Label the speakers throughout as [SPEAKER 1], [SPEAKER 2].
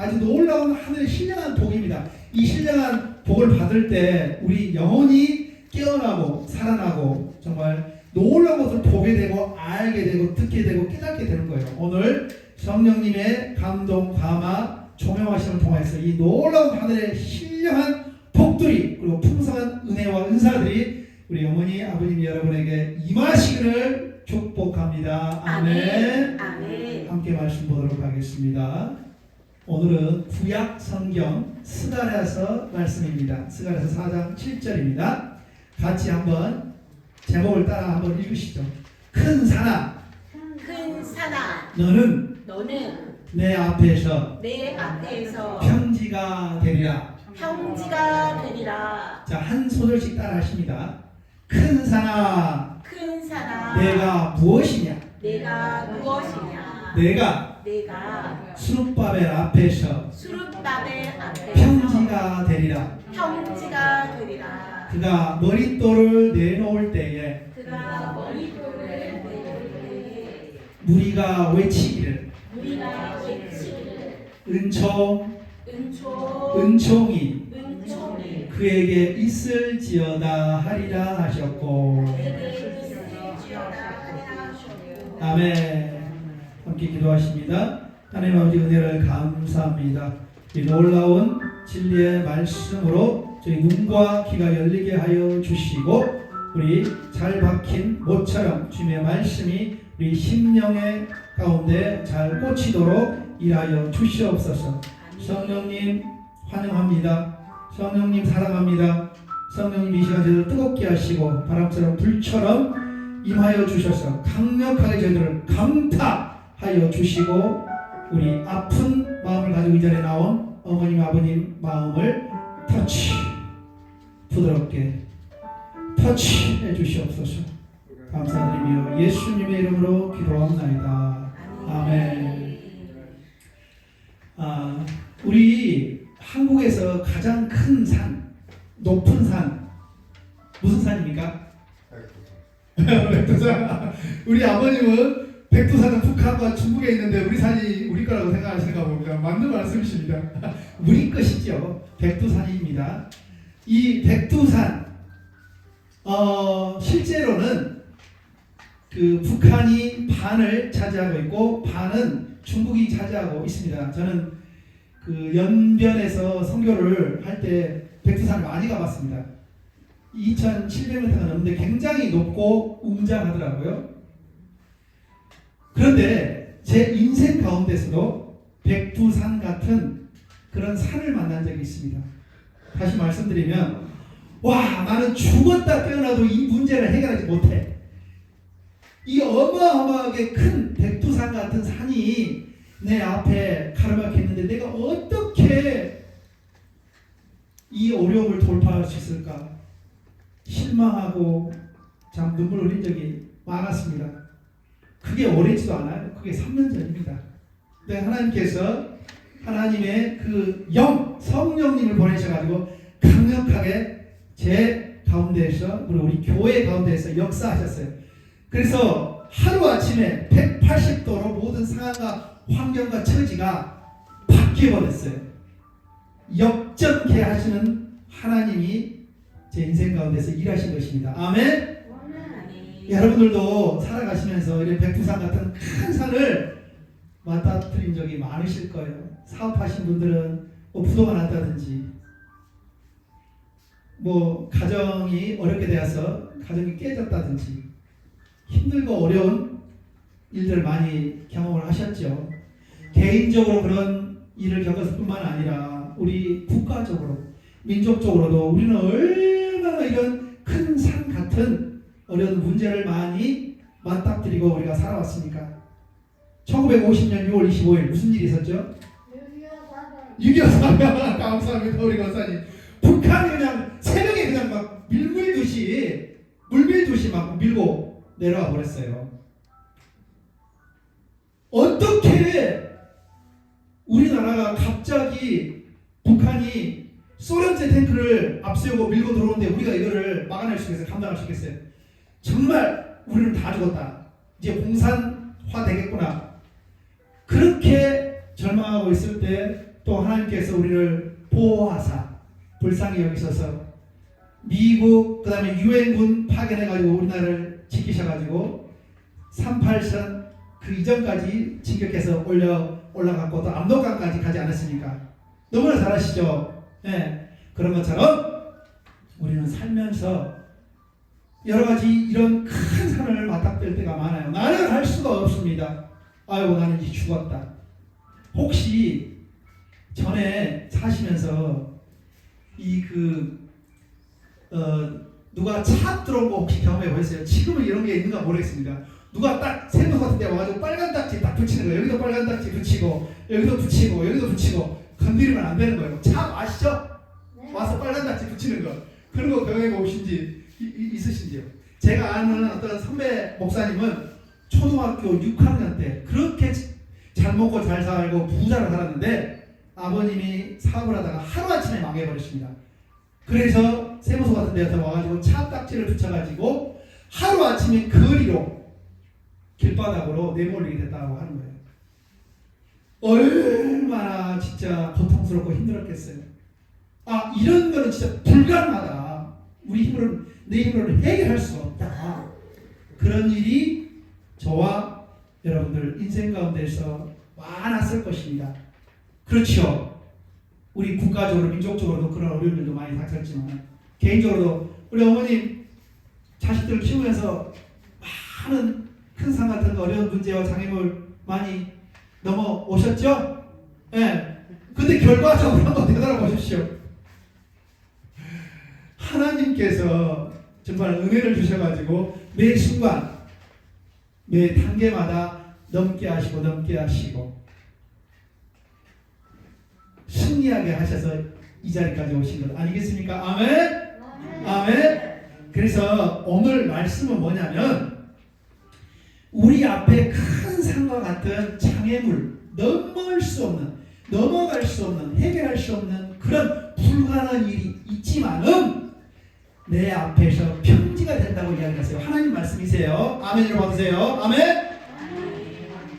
[SPEAKER 1] 아주 놀라운 하늘의 신령한 복입니다. 이 신령한 복을 받을 때 우리 영혼이 깨어나고 살아나고 정말 놀라운 것을 보게 되고 알게 되고 듣게 되고 깨닫게 되는 거예요. 오늘 성령님의 감동, 감화, 조명하심을 통해서 이 놀라운 하늘의 신령한 복들이 그리고 풍성한 은혜와 은사들이 우리 어머니, 아버님 여러분에게 임하시기를 축복합니다. 아멘.
[SPEAKER 2] 아멘.
[SPEAKER 1] 함께 말씀 보도록 하겠습니다. 오늘은 구약 성경 스가랴서 말씀입니다. 스가랴서 4장 7절입니다. 같이 한번 제목을 따라 한번 읽으시죠. 큰 산아,
[SPEAKER 2] 큰 산아,
[SPEAKER 1] 너는
[SPEAKER 2] 너는
[SPEAKER 1] 내 앞에서
[SPEAKER 2] 내 앞에서
[SPEAKER 1] 평지가 되리라.
[SPEAKER 2] 평지가 되리라.
[SPEAKER 1] 자, 한 소절씩 따라 하십니다. 큰 산아,
[SPEAKER 2] 큰 산아,
[SPEAKER 1] 내가 무엇이냐?
[SPEAKER 2] 내가 무엇이냐?
[SPEAKER 1] 내가
[SPEAKER 2] 내가
[SPEAKER 1] 수룹바벨 앞에서
[SPEAKER 2] 수룹바벨 앞에서
[SPEAKER 1] 평지가 되리라.
[SPEAKER 2] 평지가 되리라.
[SPEAKER 1] 그가 머릿돌을 내놓을 때에
[SPEAKER 2] 그가 머릿돌을 내릴 때에
[SPEAKER 1] 무리가 외치기를
[SPEAKER 2] 우리가 외치기를
[SPEAKER 1] 은총이
[SPEAKER 2] 은총이
[SPEAKER 1] 그에게 있을지어다 하리라 하셨고.
[SPEAKER 2] 그에게 있을지어다 하리라 하셨고.
[SPEAKER 1] 아멘. 함께 기도하십니다. 하나님 아버지 은혜를 감사합니다. 이 놀라운 진리의 말씀으로 저희 눈과 귀가 열리게 하여 주시고 우리 잘 박힌 못처럼 주님의 말씀이 우리 심령의 가운데 잘 꽂히도록 일하여 주시옵소서. 성령님 환영합니다. 성령님 사랑합니다. 성령님 이 시간 저희를 뜨겁게 하시고 바람처럼 불처럼 임하여 주셔서 강력하게 저희들을 강타하여 주시고 우리 아픈 마음을 가지고 이 자리에 나온 어머님 아버님 마음을 터치 부드럽게 터치해 주시옵소서. 감사드리며 예수님의 이름으로 기도합나이다. 아멘. 우리 한국에서 가장 큰 산, 높은 산 무슨 산입니까? 백두산. 우리 아버님은 백두산은 북한과 중국에 있는데 우리 산이 우리 거라고 생각하시는가 봅니다. 맞는 말씀이십니다. 우리 것이죠. 백두산입니다. 이 백두산 실제로는 그 북한이 반을 차지하고 있고 반은 중국이 차지하고 있습니다. 저는 그 연변에서 선교를 할 때 백두산을 많이 가봤습니다. 2,700m가 넘는데 굉장히 높고 웅장하더라고요. 그런데 제 인생 가운데서도 백두산 같은 그런 산을 만난 적이 있습니다. 다시 말씀드리면 와, 나는 죽었다 깨어나도 이 문제를 해결하지 못해. 이 어마어마하게 큰 백두산 같은 산이 내 앞에 가로막혔는데 내가 어떻게 이 어려움을 돌파할 수 있을까? 실망하고 참 눈물 흘린 적이 많았습니다. 그게 오래지도 않아요. 그게 3년 전입니다. 근데 하나님께서 하나님의 그 성령님을 보내셔가지고 강력하게 제 가운데에서 우리 교회 가운데에서 역사하셨어요. 그래서 하루아침에 180도로 모든 상황과 환경과 처지가 바뀌어버렸어요. 역전케 하시는 하나님이 제 인생 가운데서 일하신 것입니다. 아멘. 여러분들도 살아가시면서 이런 백두산 같은 큰 산을 맞닥뜨린 적이 많으실 거예요. 사업하신 분들은 뭐 부도가 났다든지 뭐 가정이 어렵게 되어서 가정이 깨졌다든지 힘들고 어려운 일들을 많이 경험을 하셨죠. 개인적으로 그런 일을 겪었을 뿐만 아니라 우리 국가적으로 민족적으로도 우리는 얼마나 이런 큰 산 같은 어려운 문제를 많이 맞닥뜨리고 우리가 살아왔습니까? 1950년 6월 25일 무슨 일이 있었죠? 6.25 사건. 감사합니다 우리 권사님. 북한이 그냥 새벽에 그냥 막 물밀듯이 막 밀고 내려와 버렸어요. 어떻게 우리나라가 갑자기 북한이 소련제 탱크를 앞세우고 밀고 들어오는데 우리가 이거를 막아낼 수 있겠어요? 감당할 수 있겠어요? 정말 우리는 다 죽었다. 이제 공산화 되겠구나. 그렇게 절망하고 있을 때 또 하나님께서 우리를 보호하사 불쌍히 여기셔서 미국 그다음에 유엔군 파견해가지고 우리나라를 지키셔가지고 38선 그 이전까지 진격해서 올라갔고 또 압록강까지 가지 않았습니까? 너무나 잘하시죠? 네. 그런 것처럼 우리는 살면서 여러 가지 이런 큰 산을 맞닥뜨릴 때가 많아요. 나는 할 수가 없습니다. 아이고 나는 이제 죽었다. 혹시 전에 사시면서 누가 차 들어온 거 혹시 경험해 보셨어요? 지금은 이런 게 있는가 모르겠습니다. 누가 딱 세무 같은 데 와가지고 빨간 딱지 딱 붙이는 거예요. 여기도 빨간 딱지 붙이고 여기도 붙이고 여기도 붙이고 건드리면 안 되는 거예요. 차 아시죠?
[SPEAKER 2] 네.
[SPEAKER 1] 와서 빨간 딱지 붙이는 거. 그런 거 경험해 보신지 있으신지요? 제가 아는 어떤 선배 목사님은 초등학교 6학년 때 그렇게 잘 먹고 잘 살고 부자로 살았는데 아버님이 사업을 하다가 하루아침에 망해버렸습니다. 그래서 세무서 같은 데서 와가지고 차 딱지를 붙여가지고 하루아침에 거리로 길바닥으로 내몰리게 됐다고 하는 거예요. 얼마나 진짜 고통스럽고 힘들었겠어요. 아, 이런 거는 진짜 불가능하다. 우리 힘으로, 내 힘으로는 해결할 수가 없다. 그런 일이 저와 여러분들 인생 가운데서 많았을 것입니다. 그렇죠. 우리 국가적으로, 민족적으로도 그런 어려움들도 많이 닥쳤지만 개인적으로도 우리 어머님 자식들 키우면서 많은 큰 산 같은 어려운 문제와 장애물 많이 넘어오셨죠? 예. 네. 근데 결과적으로 한번 되돌아보십시오. 하나님께서 정말 은혜를 주셔가지고 매 순간, 매 단계마다 넘게 하시고 승리하게 하셔서 이 자리까지 오신 것 아니겠습니까? 아멘? 아멘? 그래서 오늘 말씀은 뭐냐면 우리 앞에 큰 산과 같은 장애물, 넘어갈 수 없는, 해결할 수 없는 그런 불가능한 일이 있지만은 내 앞에서 평지가 된다고 이야기하세요. 하나님 말씀이세요. 아멘으로 받으세요. 아멘?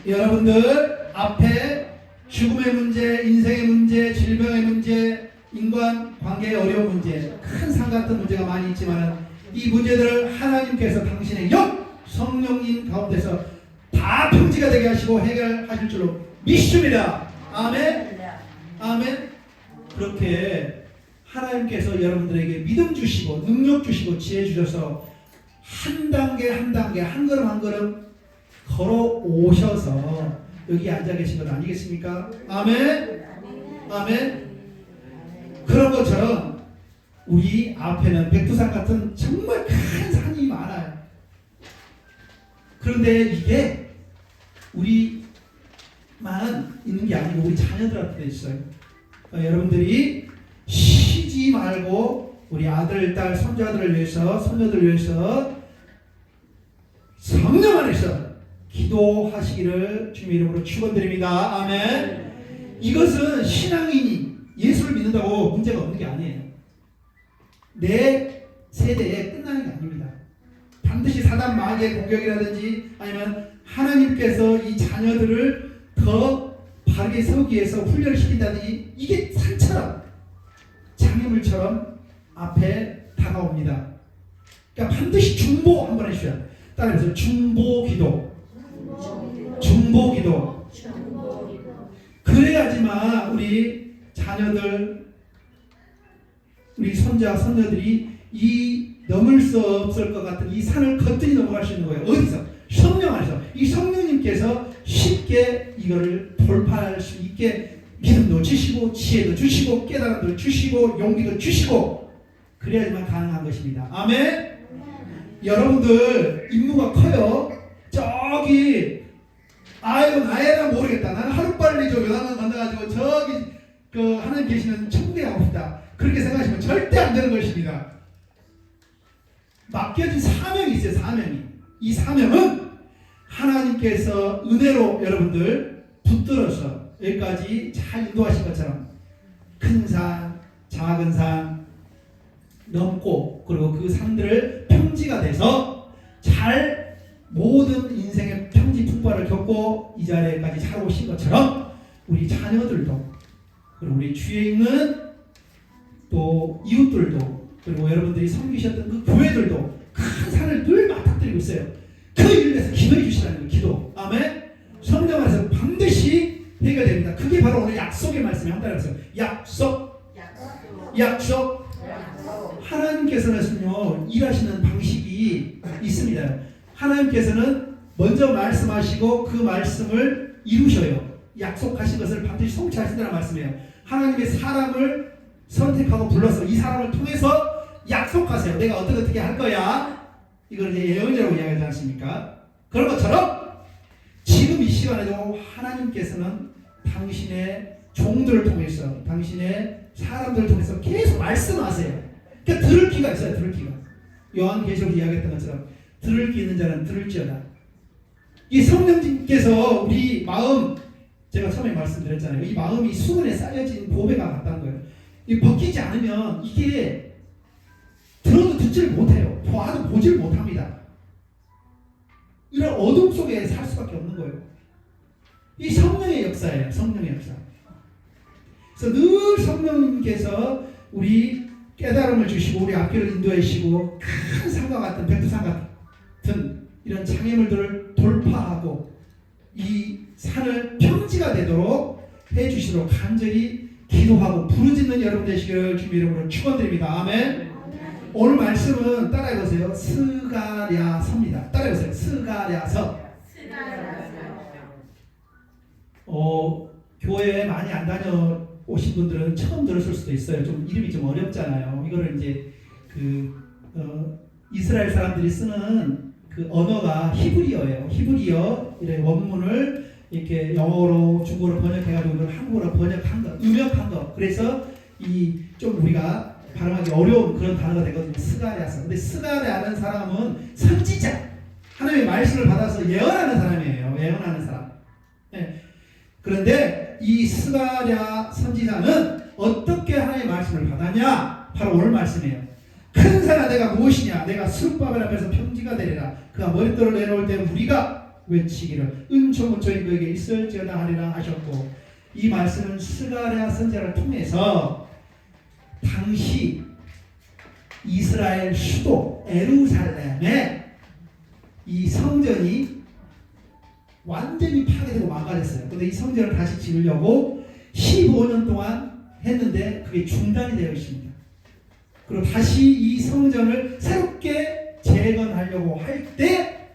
[SPEAKER 1] 여러분들 앞에 죽음의 문제, 인생의 문제, 질병의 문제, 인간 관계의 어려운 문제, 큰 산 같은 문제가 많이 있지만 이 문제들을 하나님께서 당신의 영, 성령님 가운데서 다 평지가 되게 하시고 해결하실 줄로 믿습니다. 아멘? 아멘? 그렇게 하나님께서 여러분들에게 믿음 주시고 능력 주시고 지혜 주셔서 한 단계 한 단계 한 걸음 한 걸음 걸어오셔서 여기 앉아 계신 것 아니겠습니까? 아멘? 아멘? 그런 것처럼 우리 앞에는 백두산 같은 정말 큰 산이 많아요. 그런데 이게 우리만 있는 게 아니고 우리 자녀들한테 있어요. 여러분들이 쉬지 말고 우리 아들, 딸, 손자들을 위해서, 손녀들을 위해서 성령 안에서 기도하시기를 주님의 이름으로 축원드립니다. 아멘. 이것은 신앙인이 예수를 믿는다고 문제가 없는 게 아니에요. 내 세대에 끝나는 게 아닙니다. 반드시 사단 마귀의 공격이라든지 아니면 하나님께서 이 자녀들을 더 바르게 세우기 위해서 훈련을 시킨다든지 이게 산처럼 장애물처럼 앞에 다가옵니다. 그러니까 반드시 중보 한번 해주셔야 따라해서 중보기도. 그래야지만 우리 자녀들, 우리 손자, 손녀들이 이 넘을 수 없을 것 같은 이 산을 거뜬히 넘어갈 수 있는 거예요. 어디서? 성령 안에서. 이 성령님께서 쉽게 이거를 돌파할 수 있게 믿음도 주시고 지혜도 주시고 깨달음도 주시고 용기도 주시고 그래야지만 가능한 것입니다. 아멘? 여러분들 임무가 커요. 저기 아이고 나야나 모르겠다. 나는 하루빨리 저 요단강 건너가지고 저기 그 하나님 계시는 천국에 가고 싶다. 그렇게 생각하시면 절대 안 되는 것입니다. 맡겨진 사명이 있어요. 사명이. 이 사명은 하나님께서 은혜로 여러분들 붙들어서 여기까지 잘 인도하신 것처럼 큰 산, 작은 산 넘고 그리고 그 산들을 평지가 돼서 잘 모든 인생의 평지 풍파를 겪고 이 자리에까지 잘 오신 것처럼 우리 자녀들도 그리고 우리 주위에 있는 또 이웃들도 그리고 여러분들이 섬기셨던 그 교회들도 큰 산을 늘 맞닥뜨리고 있어요. 그 일을 위해서 기도해 주시라는 거예요. 기도. 아멘. 성경 안에서 반드시 해결됩니다. 그게 바로 오늘 약속의 말씀이 한다는 거예요. 약속. 약속. 하나님께서는요 일하시는 방식이 있습니다. 하나님께서는 먼저 말씀하시고 그 말씀을 이루셔요. 약속하신 것을 반드시 성취하신다는 말씀이에요. 하나님의 사람을 선택하고 불러서 이 사람을 통해서 약속하세요. 내가 어떻게 할 거야. 이걸 이제 예언이라고 이야기하지 않습니까? 그런 것처럼 지금 이 시간에도 하나님께서는 당신의 종들을 통해서 당신의 사람들을 통해서 계속 말씀하세요. 그러니까 들을 귀가 있어요. 들을 귀가. 요한계시록 이야기했던 것처럼 들을 귀 있는 자는 들을지어다. 이 성령님께서 우리 마음 제가 처음에 말씀드렸잖아요. 이 마음이 수건에 쌓여진 보배가 같다는 거예요. 이 벗기지 않으면 이게 들어도 듣지를 못해요. 봐도 보지를 못합니다. 이런 어둠 속에 살 수밖에 없는 거예요. 이 성령의 역사예요. 성령의 역사. 그래서 늘 성령님께서 우리 깨달음을 주시고 우리 앞길을 인도해 주시고 큰 산과 같은 백두산 같은 이런 장애물들을 돌파하고 이 산을 평지가 되도록 해주시도록 간절히 기도하고 부르짖는 여러분 되시기를 주님의 이름으로 축원드립니다. 아멘. 오늘 말씀은 따라해보세요. 스가랴서입니다. 따라해보세요. 스가랴서. 교회에 많이 안 다녀오신 분들은 처음 들었을 수도 있어요. 좀 이름이 좀 어렵잖아요. 이거를 이제 이스라엘 사람들이 쓰는 그 언어가 히브리어예요. 히브리어 이런 원문을 이렇게 영어로 중국어로 번역해가지고 이걸 한국어로 번역한 거, 음역한 거. 그래서 이 좀 우리가 발음하기 어려운 그런 단어가 되거든요. 스가랴서. 근데 스가랴는 사람은 선지자. 하나님의 말씀을 받아서 예언하는 사람이에요. 예언하는 사람. 네. 그런데 이 스가랴 선지자는 어떻게 하나님의 말씀을 받았냐? 바로 오늘 말씀이에요. 큰 산아 내가 무엇이냐? 내가 스룹바벨 앞에서 평지가 되리라. 그가 머릿돌을 내놓을 때 우리가 외치기를 은총은총이 그에게 있을지어다 하리라 하셨고, 이 말씀은 스가랴 선지자를 통해서 당시 이스라엘 수도 에루살렘에 이 성전이 완전히 파괴되고 망가졌어요. 그런데 이 성전을 다시 지으려고 15년 동안 했는데 그게 중단이 되어 있습니다. 그리고 다시 이 성전을 새롭게 재건하려고 할 때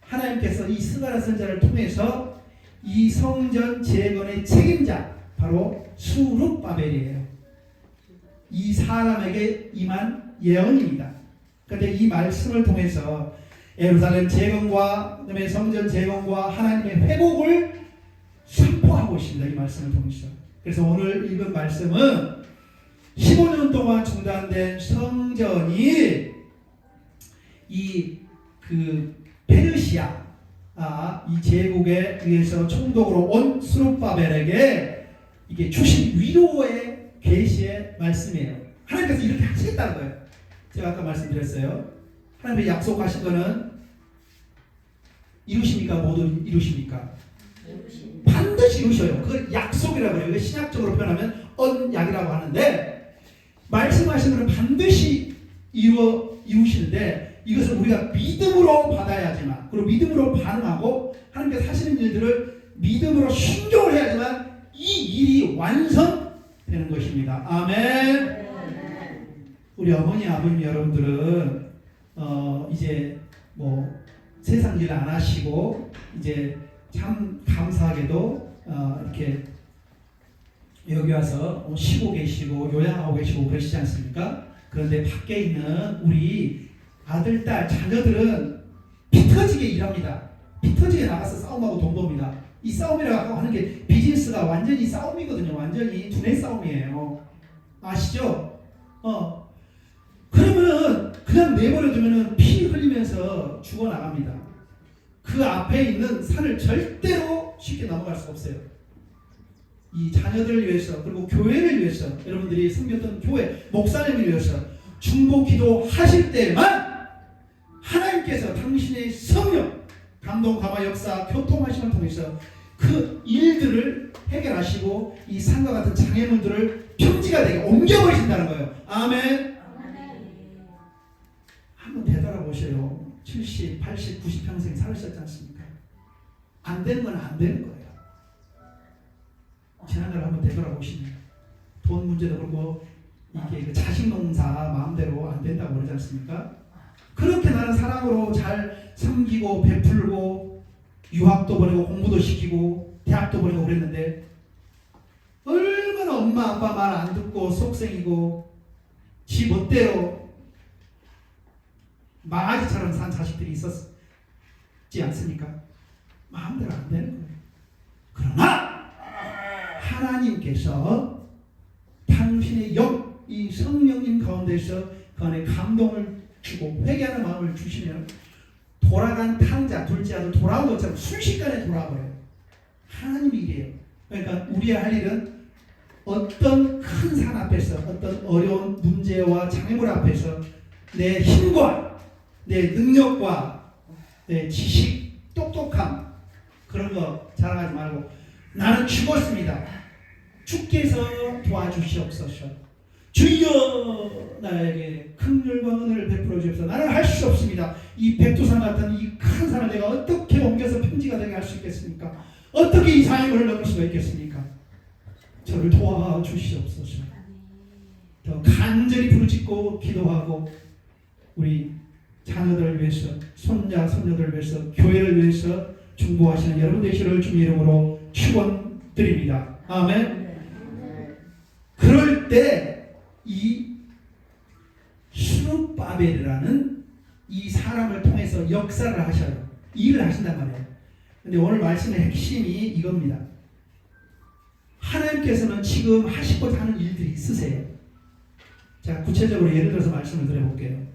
[SPEAKER 1] 하나님께서 이 스가랴 선지자를 통해서 이 성전 재건의 책임자 바로 수룹바벨이에요. 이 사람에게 임한 예언입니다. 그런데 이 말씀을 통해서 예루살렘 재건과 그다음에 성전 재건과 하나님의 회복을 선포하고 있습니다. 이 말씀을 통해서. 그래서 오늘 읽은 말씀은 15년 동안 중단된 성전이 이 페르시아 이 제국에 의해서 총독으로 온 스룹바벨에게 이게 주신 위로의 계시의 말씀이에요. 하나님께서 이렇게 하시겠다는 거예요. 제가 아까 말씀드렸어요. 하나님의 약속하신 거는 이루십니까? 모두 이루십니까? 반드시 이루셔요. 그걸 약속이라고 해요. 신약적으로 표현하면 언약이라고 하는데 말씀하신 거는 반드시 이루시는데 이것을 우리가 믿음으로 받아야지만 그리고 믿음으로 반응하고 하나님께서 하시는 일들을 믿음으로 순종을 해야지만 이 일이 완성되는 것입니다. 아멘. 우리 어머니 아버님 여러분들은 이제 뭐 세상 일 안 하시고 이제 참 감사하게도 이렇게 여기 와서 쉬고 계시고 요양하고 계시고 그러시지 않습니까? 그런데 밖에 있는 우리 아들, 딸, 자녀들은 피 터지게 일합니다. 피 터지게 나가서 싸움하고 돈 법니다. 이 싸움이라고 하는 게 비즈니스가 완전히 싸움이거든요. 완전히 두뇌 싸움이에요. 아시죠? 그러면 그냥 내버려두면 피 흘리면서 죽어나갑니다. 그 앞에 있는 산을 절대로 쉽게 넘어갈 수가 없어요. 이 자녀들을 위해서 그리고 교회를 위해서 여러분들이 섬겼던 교회 목사님을 위해서 중보 기도 하실 때만 하나님께서 당신의 성령 감동 감화 역사 교통하심을 통해서 그 일들을 해결하시고 이 산과 같은 장애물들을 평지가 되게 옮겨버리신다는 거예요. 아멘. 한번 되돌아보세요. 70, 80, 90 평생 살으셨지 않습니까? 안 되는 건 안 되는 거예요. 지난날 한번 되돌아보시면 돈 문제도 그렇고 이게 그 자식 농사 마음대로 안 된다고 그러지 않습니까? 그렇게 나는 사랑으로 잘 섬기고 베풀고 유학도 보내고 공부도 시키고 대학도 보내고 그랬는데 얼마나 엄마 아빠 말 안 듣고 속생이고 지 멋대로 망아지처럼 산 자식들이 있었지 않습니까? 마음대로 안 되는 거예요. 그러나 하나님께서 당신의 이 성령님 가운데서 그 안에 감동을 주고 회개하는 마음을 주시면 돌아간 탕자 둘째 아들 돌아온 것처럼 순식간에 돌아버려요. 하나님이 이래요. 그러니까 우리가 할 일은 어떤 큰 산 앞에서 어떤 어려운 문제와 장애물 앞에서 내 힘과 내 능력과 내 지식, 똑똑함 그런 거 자랑하지 말고 나는 죽었습니다. 주께서 도와주시옵소서. 주여 나에게 긍휼과 은혜를 베풀어 주옵소서. 나는 할 수 없습니다. 이 백두산 같은 이 큰 산을 내가 어떻게 옮겨서 평지가 되게 할 수 있겠습니까? 어떻게 이 장애물을 넘을 수가 있겠습니까? 저를 도와주시옵소서. 더 간절히 부르짖고 기도하고 우리 자녀들을 위해서 손자 손녀들을 위해서 교회를 위해서 중보하시는 여러분 되시기를 주님 이름으로 축원드립니다. 아멘. 그럴 때 이 스룹바벨이라는 이 사람을 통해서 역사를 하셔요. 일을 하신단 말이에요. 근데 오늘 말씀의 핵심이 이겁니다. 하나님께서는 지금 하시고자 하는 일들이 있으세요. 자, 구체적으로 예를 들어서 말씀을 드려볼게요.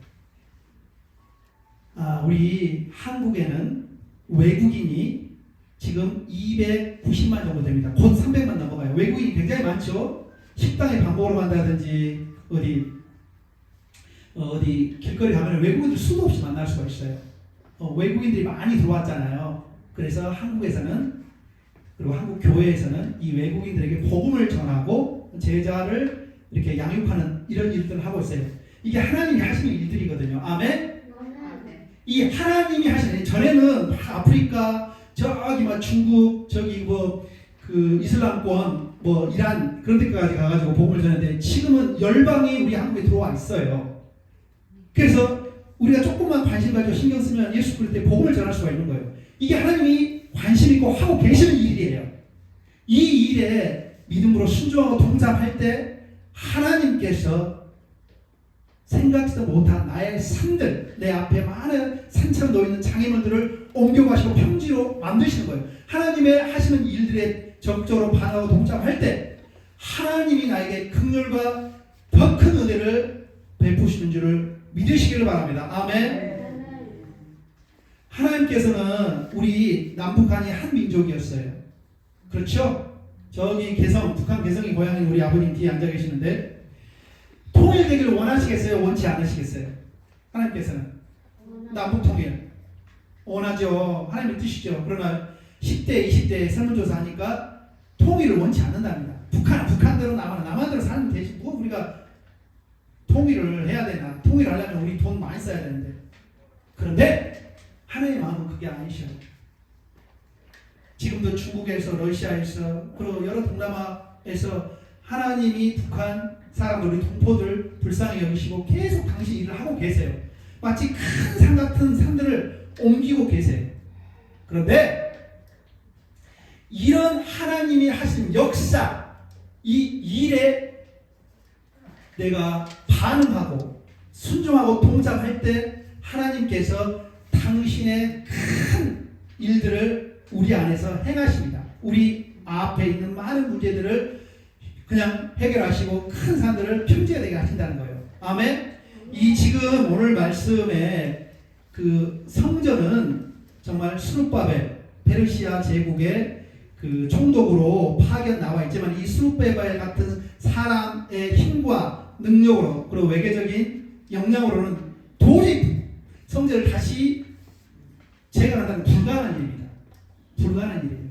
[SPEAKER 1] 우리 한국에는 외국인이 지금 290만 정도 됩니다. 곧 300만 넘어가요. 외국인이 굉장히 많죠. 식당에 밥 먹으러 간다든지 어디 길거리 가면 외국인들 수도 없이 만날 수가 있어요. 외국인들이 많이 들어왔잖아요. 그래서 한국에서는 그리고 한국 교회에서는 이 외국인들에게 복음을 전하고 제자를 이렇게 양육하는 이런 일들을 하고 있어요. 이게 하나님이 하시는 일들이거든요. 아멘. 이 하나님이 하시는 전에는 아프리카 저기 막 중국 저기 그 이슬람권 이란 그런 데까지 가가지고 복음을 전했는데 지금은 열방이 우리 한국에 들어와 있어요. 그래서 우리가 조금만 관심 가지고 신경 쓰면 예수 그리스도의 복음을 전할 수가 있는 거예요. 이게 하나님이 관심 있고 하고 계시는 일이에요. 이 일에 믿음으로 순종하고 동참할 때 하나님께서 생각지도 못한 나의 산들, 내 앞에 많은 산처럼 놓여있는 장애물들을 옮겨가시고 평지로 만드시는 거예요. 하나님의 하시는 일들에 적극적으로 반하고 동참할 때 하나님이 나에게 긍휼과 더 큰 은혜를 베푸시는 줄을 믿으시기를 바랍니다. 아멘. 하나님께서는 우리 남북한이 한 민족이었어요. 그렇죠? 저기 북한 개성이 고향인 우리 아버님 뒤에 앉아 계시는데 통일되기를 원하시겠어요? 원치 않으시겠어요? 하나님께서는 남북 통일 원하죠. 하나님의 뜻이죠. 그러나 10대, 20대 설문조사 하니까 통일을 원치 않는답니다. 북한대로 남한대로 살면 되지. 뭐 우리가 통일을 해야 되나? 통일하려면 우리 돈 많이 써야 되는데. 그런데 하나님의 마음은 그게 아니셔요. 지금도 중국에서 러시아에서 그리고 여러 동남아에서 하나님이 북한 사람들 우리 동포들 불쌍히 여기시고 계속 당신 일을 하고 계세요. 마치 큰 산 같은 산들을 옮기고 계세요. 그런데 이런 하나님이 하신 역사 이 일에 내가 반응하고 순종하고 동참할 때 하나님께서 당신의 큰 일들을 우리 안에서 행하십니다. 우리 앞에 있는 많은 문제들을 그냥 해결하시고 큰 산들을 평지가 되게 하신다는 거예요. 아멘. 이 지금 오늘 말씀의 그 성전은 정말 스룹바벨 페르시아 제국의 그 총독으로 파견 나와 있지만 이 스룹바벨 같은 사람의 힘과 능력으로 그리고 외교적인 역량으로는 도저히 성전을 다시 재건한다는 불가능한 일입니다. 불가능한 일이에요.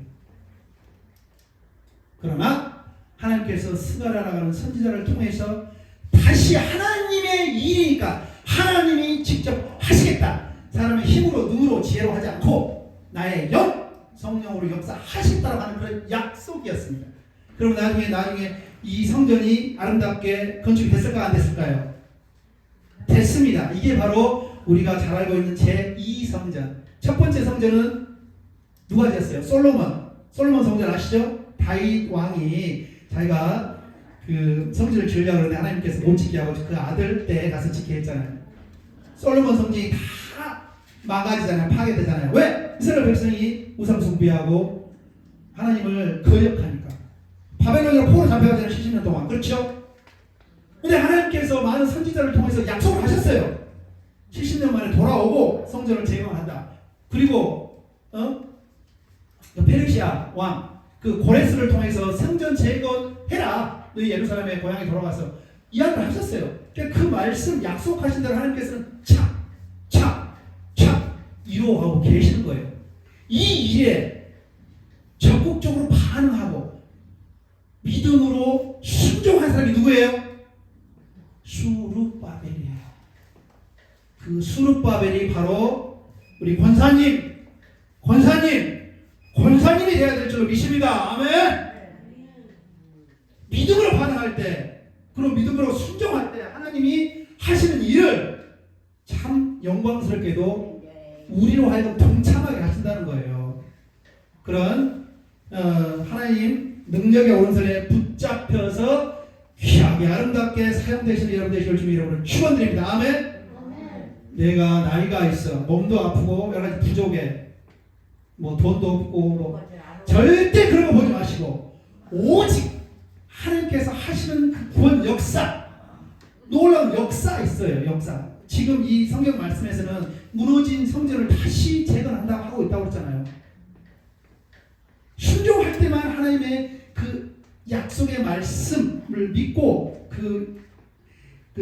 [SPEAKER 1] 그러나 하나님께서 스가랴라고 하는 선지자를 통해서 다시 하나님의 일이니까 하나님이 직접 하시겠다. 사람의 힘으로 능으로 지혜로 하지 않고 나의 영 성령으로 역사하시겠다라고 하는 그런 약속이었습니다. 그럼 나중에 이 성전이 아름답게 건축이 됐을까 안 됐을까요? 됐습니다. 이게 바로 우리가 잘 알고 있는 제2성전. 첫 번째 성전은 누가 지었어요? 솔로몬 성전 아시죠? 다윗 왕이 자기가 그 성전을 지으려고 그러는데 하나님께서 못 짓게 하고 그 아들 때 가서 짓게 했잖아요. 솔로몬 성전이 다 망가지잖아요. 파괴되잖아요. 왜? 이스라엘 백성이 우상 숭배하고 하나님을 거역하니까. 바벨론으로 포로 잡혀가잖아요. 70년 동안. 그렇죠? 근데 하나님께서 많은 선지자를 통해서 약속을 하셨어요. 70년 만에 돌아오고 성전을 재건한다. 그리고 페르시아 왕 그 고레스를 통해서 성전 재건해라. 너희 예루살렘에 고향에 돌아가서 이야기를 하셨어요. 그 말씀 약속하신 대로 하나님께서는 착 이루어가고 계시는 거예요. 이 일에 적극적으로 반응하고 믿음으로 순종한 사람이 누구예요? 수룹바벨이에요. 그 수룹바벨이 바로 우리 권사님이 되어야 될 줄로 믿습니다. 아멘. 믿음으로 반응할 때, 그리고 믿음으로 순종할 때 하나님이 하시는 일을 참 영광스럽게도 우리로 하여금 동참하게 하신다는 거예요. 그런 하나님 능력의 오른손에 붙잡혀서 귀하게 아름답게 사용되시는 여러분 되실 줄 여러분을 축원드립니다. 아멘. 내가 나이가 있어, 몸도 아프고 여러 가지 부족해, 뭐 돈도 없고 뭐 절대 그런 거 보지 마시고 오직 하나님께서 하시는 그 구원 역사, 놀라운 역사 있어요. 역사. 지금 이 성경 말씀에서는 무너진 성전을 다시 재건한다고 하고 있다고 그랬잖아요. 순종할 때만 하나님의 그 약속의 말씀을 믿고 그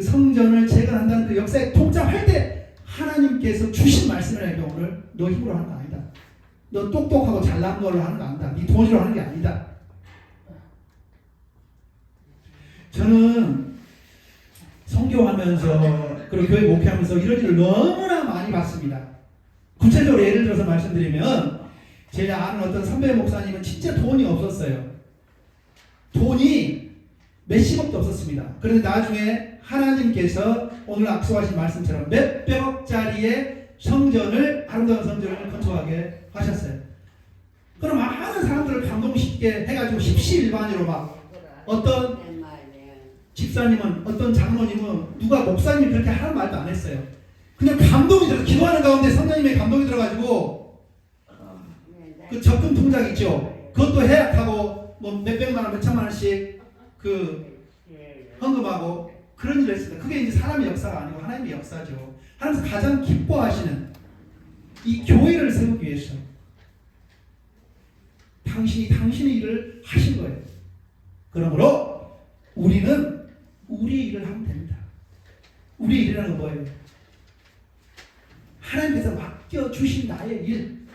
[SPEAKER 1] 성전을 재건한다는 그 역사에 동참할 때 하나님께서 주신 말씀을 해도 오늘 너 힘으로 하는 거 아니다. 너 똑똑하고 잘난 걸로 하는 거 아니다. 네 돈으로 하는 게 아니다. 저는 성교하면서 그리고 교회 목회하면서 이런 일을 너무나 많이 봤습니다. 구체적으로 예를 들어서 말씀드리면 제가 아는 어떤 선배 목사님은 진짜 돈이 없었어요. 돈이 몇십억도 없었습니다. 그런데 나중에 하나님께서 오늘 악수하신 말씀처럼 몇백억짜리의 성전을, 아름다운 성전을 건축하게 하셨어요. 그럼 많은 사람들을 감동시키게 해가지고 십시일반으로 막 어떤 집사님은, 어떤 장로님은, 누가 목사님이 그렇게 하는 말도 안 했어요. 그냥 감동이 들어서 기도하는 가운데 성령님의 감동이 들어가지고 그 적금 통장 있죠. 그것도 해약하고 뭐 몇백만 원, 몇천만 원씩 그 헌금하고 그런 일을 했습니다. 그게 이제 사람의 역사가 아니고 하나님의 역사죠. 하나님께서 가장 기뻐하시는 이 교회를 세우기 위해서 당신의 일을 하신 거예요. 그러므로 우리는 우리 일을 하면 됩니다. 우리 일이라는 건 뭐예요? 하나님께서 맡겨주신 나의 일,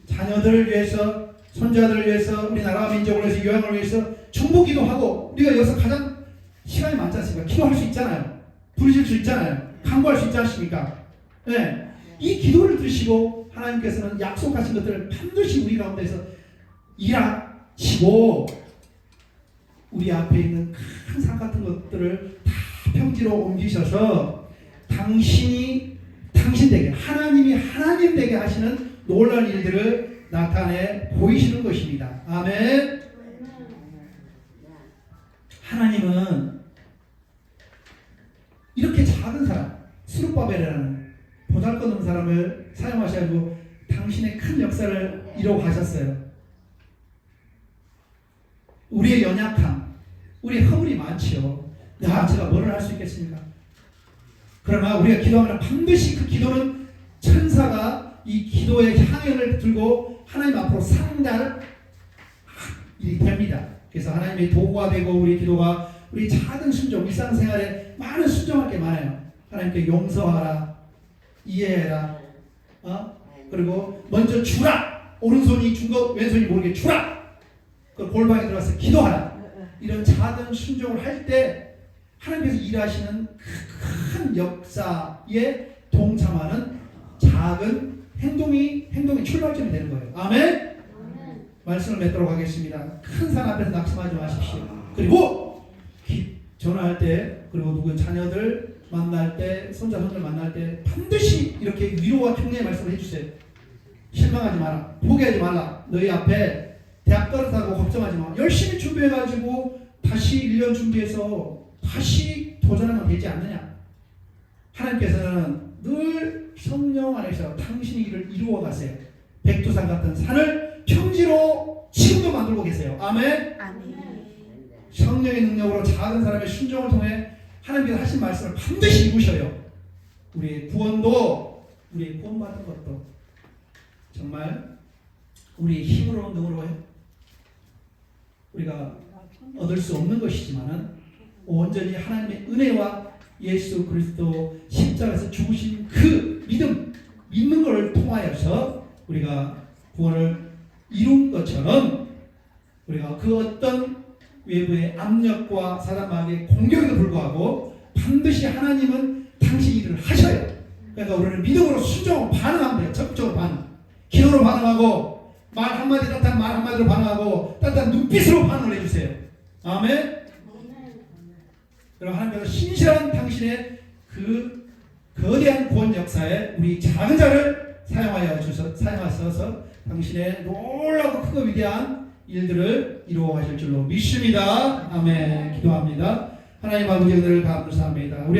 [SPEAKER 1] 자녀들을 위해서, 손자들을 위해서, 우리나라 민족을 위해서, 요양을 위해서 중보기도 하고, 우리가 여기서 가장 시간이 많지 않습니까? 기도할 수 있잖아요. 부르실 수 있잖아요. 간구할 수 있지 않습니까? 네. 이 기도를 드시고 하나님께서는 약속하신 것들을 반드시 우리 가운데서 일하시고 우리 앞에 있는 큰 산 같은 것들을 다 평지로 옮기셔서 당신 되게, 하나님이 하나님 되게 하시는 놀라운 일들을 나타내 보이시는 것입니다. 아멘. 하나님은 이렇게 작은 사람, 수룹바벨이라는 보잘것없는 사람을 사용하셔가지고 당신의 큰 역사를 이루어 가셨어요. 우리의 연약함, 우리의 허물이 많지요. 제가 뭐를 할 수 있겠습니까? 그러나 우리가 기도하면 반드시 그 기도는 천사가 이 기도의 향연을 들고 하나님 앞으로 상달 일이 됩니다. 그래서 하나님의 도구가 되고 우리 기도가 우리 작은 순종, 일상생활에 많은 순종할 게 많아요. 하나님께 용서하라, 이해해라, 그리고 먼저 주라. 오른손이 준 것 왼손이 모르게 주라. 그 골방에 들어가서 기도하라. 이런 작은 순종을 할 때 하나님께서 일하시는 큰 역사에 동참하는 작은 행동이 출발점이 되는 거예요. 아멘. 말씀을 맺도록 하겠습니다. 큰 산 앞에서 낙심하지 마십시오. 그리고 전화할 때, 그리고 누구 자녀들 만날 때, 손자손들 만날 때 반드시 이렇게 위로와 격려의 말씀을 해주세요. 실망하지 마라. 포기하지 말라. 너희 앞에 대학 떨어진다고 걱정하지 마. 열심히 준비해가지고 다시 1년 준비해서 다시 도전하면 되지 않느냐. 하나님께서는 늘 성령 안에서 당신의 일을 이루어 가세요. 백두산 같은 산을 평지로 지금도 만들고 계세요. 아멘. 성령의 능력으로 작은 사람의 순종을 통해 하나님께서 하신 말씀을 반드시 이루셔요. 우리의 구원도, 우리의 구원받은 것도 정말 우리의 힘으로 능으로 우리가 얻을 수 없는 것이지만은 온전히 하나님의 은혜와 예수 그리스도 십자가에서 죽으신 그 믿는 것을 통하여서 우리가 구원을 이룬 것처럼 우리가 그 어떤 외부의 압력과 사단 마귀의 공격에도 불구하고 반드시 하나님은 당신 일을 하셔요. 그러니까 우리는 믿음으로 순종으로 반응하면 돼요. 적극적으로 반응. 기도로 반응하고 말 한마디 따뜻한 말 한마디로 반응하고 따뜻한 눈빛으로 반응을 해주세요. 아멘. 그럼 하나님께서 신실한 당신의 그 거대한 구원 역사에 우리 작은 자를 사용하셔서 당신의 놀라고 크고 위대한 일들을 이루어 가실 줄로 믿습니다. 아멘. 기도합니다. 하나님 아버지 은혜를 감사합니다. 우리